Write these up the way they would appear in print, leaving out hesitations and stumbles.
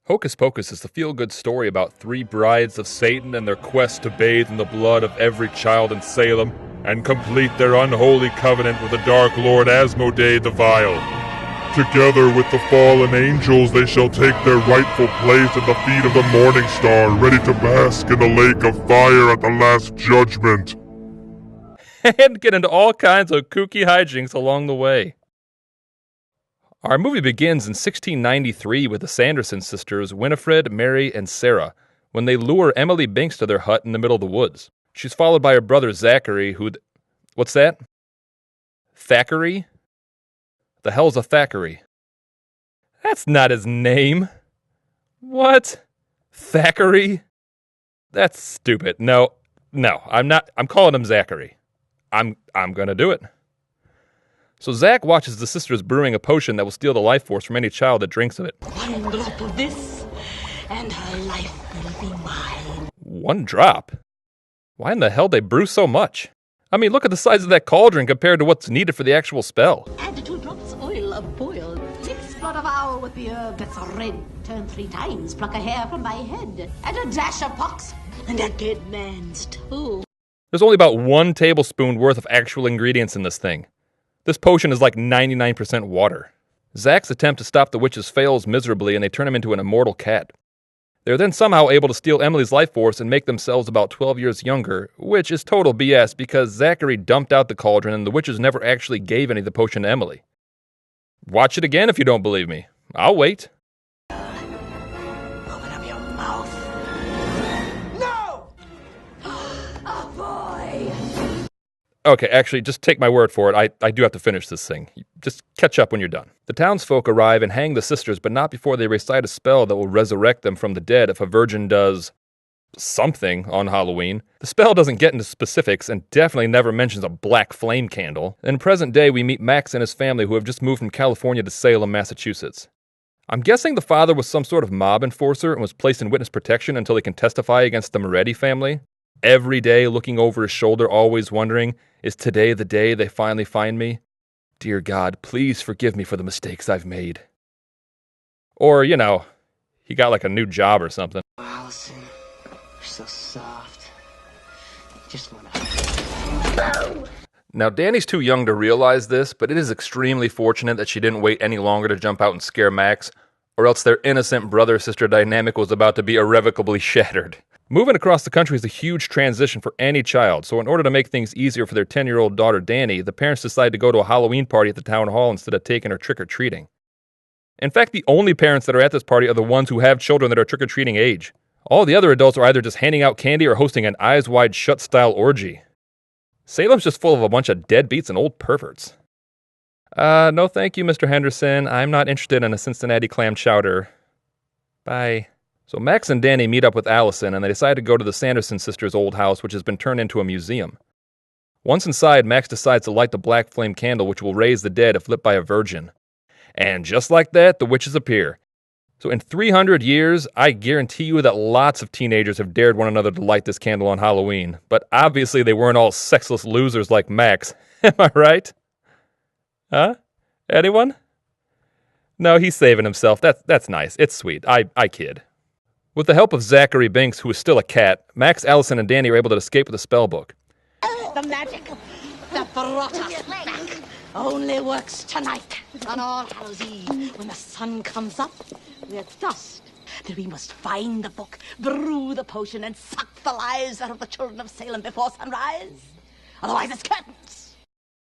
Hocus Pocus is the feel-good story about three brides of Satan and their quest to bathe in the blood of every child in Salem and complete their unholy covenant with the Dark Lord Asmodee the Vile. Together with the fallen angels, they shall take their rightful place at the feet of the Morning Star, ready to bask in the lake of fire at the Last Judgment. And get into all kinds of kooky hijinks along the way. Our movie begins in 1693 with the Sanderson sisters, Winifred, Mary, and Sarah, when they lure Emily Binks to their hut in the middle of the woods. She's followed by her brother Zachary, What's that? Thackeray? The hell's a Thackeray? That's not his name. What? Thackeray? That's stupid. No, I'm not. I'm calling him Zachary. I'm gonna do it. So Zach watches the sisters brewing a potion that will steal the life force from any child that drinks of it. One drop of this, and her life will be mine. One drop? Why in the hell they brew so much? I mean, look at the size of that cauldron compared to what's needed for the actual spell. Add 2 drops oil of boiled. Mix blood of owl with the herb that's red. Turn 3 times, pluck a hair from my head. Add a dash of pox, and a dead man's toe. There's only about 1 tablespoon worth of actual ingredients in this thing. This potion is like 99% water. Zach's attempt to stop the witches fails miserably, and they turn him into an immortal cat. They're then somehow able to steal Emily's life force and make themselves about 12 years younger, which is total BS because Zachary dumped out the cauldron and the witches never actually gave any of the potion to Emily. Watch it again if you don't believe me. I'll wait. Open up your mouth. No! A boy! Okay, actually, just take my word for it. I do have to finish this thing. Just catch up when you're done. The townsfolk arrive and hang the sisters, but not before they recite a spell that will resurrect them from the dead if a virgin does something on Halloween. The spell doesn't get into specifics and definitely never mentions a black flame candle. In present day, we meet Max and his family who have just moved from California to Salem, Massachusetts. I'm guessing the father was some sort of mob enforcer and was placed in witness protection until he can testify against the Moretti family. Every day looking over his shoulder, always wondering, is today the day they finally find me? Dear God, please forgive me for the mistakes I've made. Or, you know, he got like a new job or something. Allison, you're so soft. You just wanna... Now, Danny's too young to realize this, but it is extremely fortunate that she didn't wait any longer to jump out and scare Max, or else their innocent brother-sister dynamic was about to be irrevocably shattered. Moving across the country is a huge transition for any child, so in order to make things easier for their 10-year-old daughter Danny, the parents decide to go to a Halloween party at the town hall instead of taking her trick-or-treating. In fact, the only parents that are at this party are the ones who have children that are trick-or-treating age. All the other adults are either just handing out candy or hosting an eyes-wide-shut style orgy. Salem's just full of a bunch of deadbeats and old perverts. No thank you, Mr. Henderson. I'm not interested in a Cincinnati clam chowder. Bye. So Max and Danny meet up with Allison, and they decide to go to the Sanderson sisters' old house, which has been turned into a museum. Once inside, Max decides to light the black flame candle, which will raise the dead if lit by a virgin. And just like that, the witches appear. So in 300 years, I guarantee you that lots of teenagers have dared one another to light this candle on Halloween. But obviously they weren't all sexless losers like Max. Am I right? Huh? Anyone? No, he's saving himself. That's nice. It's sweet. I kid. With the help of Zachary Binks, who is still a cat, Max, Allison, and Danny are able to escape with a spell book. The magic that brought us back only works tonight on All Hallows Eve. When the sun comes up, we're at dusk. Then we must find the book, brew the potion, and suck the lives out of the children of Salem before sunrise. Otherwise, it's curtains.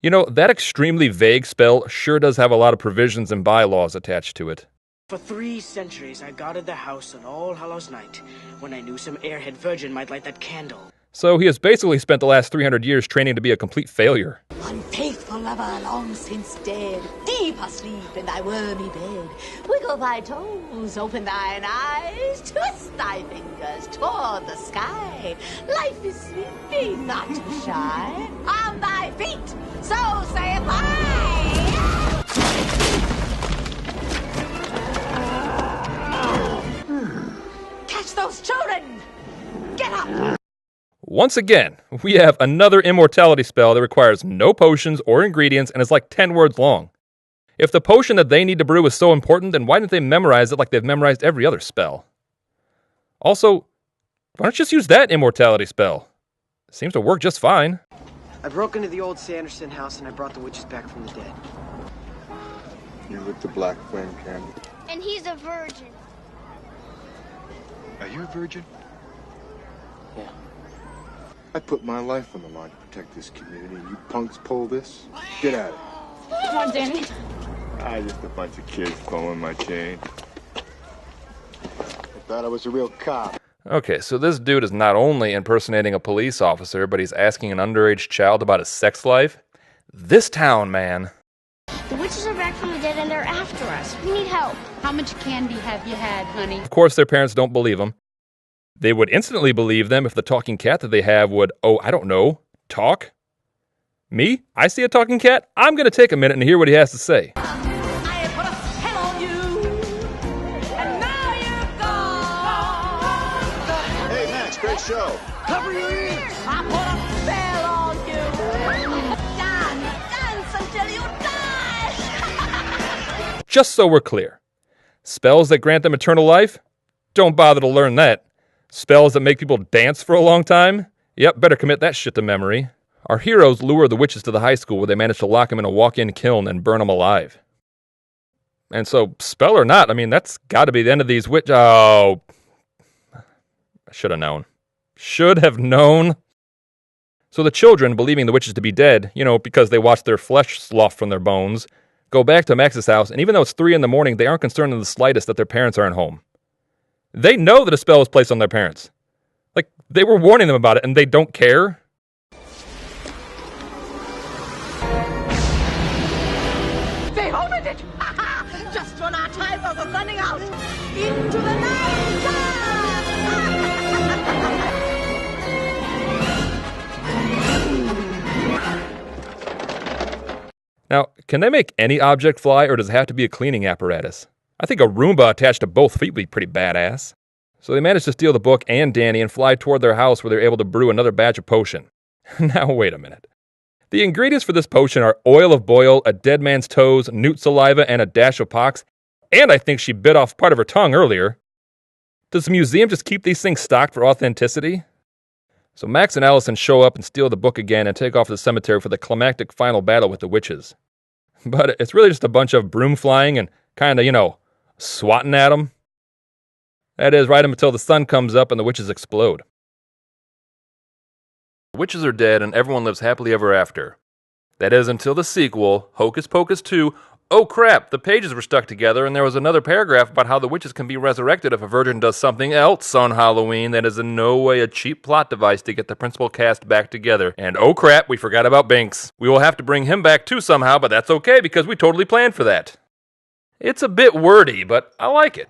You know, that extremely vague spell sure does have a lot of provisions and bylaws attached to it. For 3 centuries, I guarded the house on All Hallows Night, when I knew some airhead virgin might light that candle. So he has basically spent the last 300 years training to be a complete failure. Unfaithful lover, long since dead, deep asleep in thy wormy bed. Wiggle thy toes, open thine eyes, twist thy fingers toward the sky. Life is sweet, be not too shy. On thy feet, so saith I. Catch those children! Get up! Once again, we have another immortality spell that requires no potions or ingredients and is like 10 words long. If the potion that they need to brew is so important, then why didn't they memorize it like they've memorized every other spell? Also, why don't you just use that immortality spell? It seems to work just fine. I broke into the old Sanderson house and I brought the witches back from the dead. You lit the black flame candle. And he's a virgin. Are you a virgin? Yeah. I put my life on the line to protect this community, and you punks pull this? Get at it. Come on, Danny. Just a bunch of kids pulling my chain. I thought I was a real cop. Okay, so this dude is not only impersonating a police officer, but he's asking an underage child about his sex life. This town, man. The witches are back from the dead and they're after us. We need help. How much candy have you had, honey? Of course, their parents don't believe them. They would instantly believe them if the talking cat that they have would, I don't know, talk? Me? I see a talking cat? I'm going to take a minute and hear what he has to say. I put a spell on you, and now you're gone. Hey, Max, great show. Cover your ears! I put a spell on you. Dance until you die. Just so we're clear. Spells that grant them eternal life? Don't bother to learn that. Spells that make people dance for a long time? Yep, better commit that shit to memory. Our heroes lure the witches to the high school where they manage to lock them in a walk-in kiln and burn them alive. And so, spell or not, that's got to be the end of these I should have known. Should have known. So the children, believing the witches to be dead, because they watched their flesh slough from their bones, go back to Max's house, and even though it's 3 a.m, they aren't concerned in the slightest that their parents aren't home. They know that a spell was placed on their parents. Like, they were warning them about it, and they don't care. They opened it. Just when our time was running out. Into the night. Now, can they make any object fly, or does it have to be a cleaning apparatus? I think a Roomba attached to both feet would be pretty badass. So they managed to steal the book and Danny and fly toward their house where they're able to brew another batch of potion. Now, wait a minute. The ingredients for this potion are oil of boil, a dead man's toes, newt saliva, and a dash of pox. And I think she bit off part of her tongue earlier. Does the museum just keep these things stocked for authenticity? So Max and Allison show up and steal the book again and take off to the cemetery for the climactic final battle with the witches. But it's really just a bunch of broom flying and kind of, swatting at them. That is, right until the sun comes up and the witches explode. The witches are dead and everyone lives happily ever after. That is until the sequel, Hocus Pocus 2. Oh crap, the pages were stuck together and there was another paragraph about how the witches can be resurrected if a virgin does something else on Halloween that is in no way a cheap plot device to get the principal cast back together. And oh crap, we forgot about Binks. We will have to bring him back too somehow, but that's okay because we totally planned for that. It's a bit wordy, but I like it.